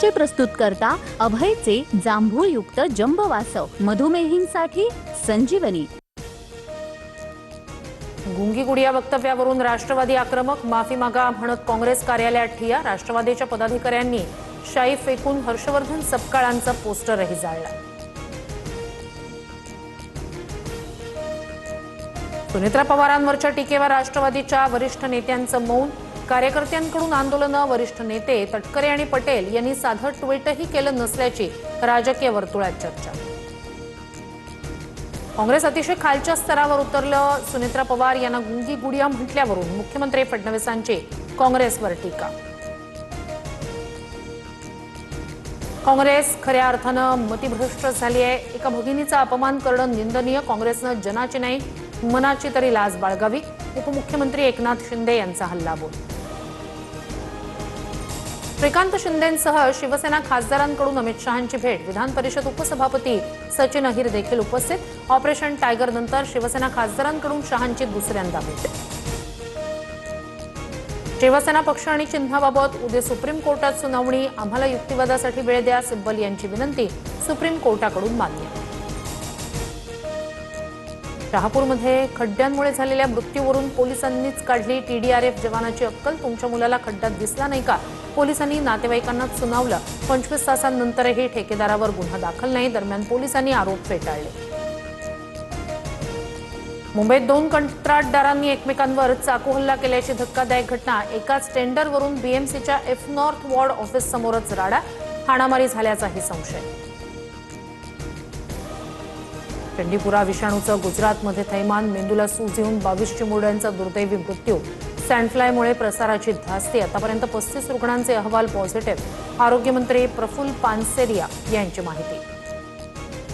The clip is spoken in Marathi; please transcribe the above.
चे प्रस्तुतकर्ता अभयचे जांभूळयुक्त जंबवासव मधुमेहींसाठी संजीवनी। गुंगी गुडिया वक्तव्यावरून राष्ट्रवादी आक्रमक, माफी मागा म्हणत काँग्रेस कार्यालयात ठिय्या। राष्ट्रवादीच्या पदाधिकाऱ्यांनी शाई फेकून हर्षवर्धन सपकाळांचा पोस्टरही जाळला। सुनेत्रा पवारांवरच्या टीकेवर राष्ट्रवादीच्या वरिष्ठ नेत्यांचं मौन। कार्यकर्त्यांकडून आंदोलन, वरिष्ठ नेते तटकरे आणि पटेल यांनी साधं ट्विटही केलं नसल्याची राजकीय वर्तुळात चर्चा। काँग्रेस अतिशय खालच्या स्तरावर उतरलं, सुनेत्रा पवार यांना गुंगी गुडिया म्हटल्यावरून मुख्यमंत्री फडणवीसांची काँग्रेसवर टीका। काँग्रेस खऱ्या अर्थानं मतिभ्रष्ट झाली आहे। एका भगिनीचा अपमान करणं निंदनीय। काँग्रेसनं जनाची नाही मनाची तरी लाज बाळगावी। उपमुख्यमंत्री एकनाथ शिंदे यांचा हल्लाबोल। श्रीकांत शिंदेंसह शिवसेना खासदारांकडून अमित शहांची भेट। विधान परिषद उपसभापती सचिन अहिर देखील उपस्थित। ऑपरेशन टायगर नंतर शिवसेना खासदारांकडून शहांची दुसऱ्यांदा भेट। शिवसेना पक्ष आणि चिन्हाबाबत उद्या सुप्रीम कोर्टात सुनावणी। आम्हाला युक्तिवादासाठी वेळ द्या, सिब्बल यांची विनंती सुप्रीम कोर्टाकडून मान्य। शहापूरमध्ये खड्ड्यांमुळे झालेल्या मृत्यूवरून पोलिसांनीच काढली टीडीआरएफ जवानाची अक्कल। तुमच्या मुलाला खड्ड्यात दिसला नाही का? पोलिसांनी नातेवाईकांनाच सुनावलं। 25 तासांनंतरही ठेकेदारावर गुन्हा दाखल नाही। दरम्यान पोलिसांनी आरोप फेटाळले। मुंबईत 2 कंत्राटदारांनी एकमेकांवर चाकू हल्ला केल्याची धक्कादायक घटना। एकाच टेंडरवरून बीएमसीच्या एफ नॉर्थ वॉर्ड ऑफिस समोरच राडा। हाणामारी झाल्याचाही संशय। चंडीपुरा विषाणूचं गुजरातमध्ये थैमान। मेंदूला सूज येऊन 22 चिमुरड्यांचा दुर्दैवी मृत्यू। सँडफ्लायमुळे प्रसाराची धास्ती। आतापर्यंत 35 रुग्णांचे अहवाल पॉझिटिव्ह। आरोग्यमंत्री प्रफुल्ल पानसरिया यांची माहिती।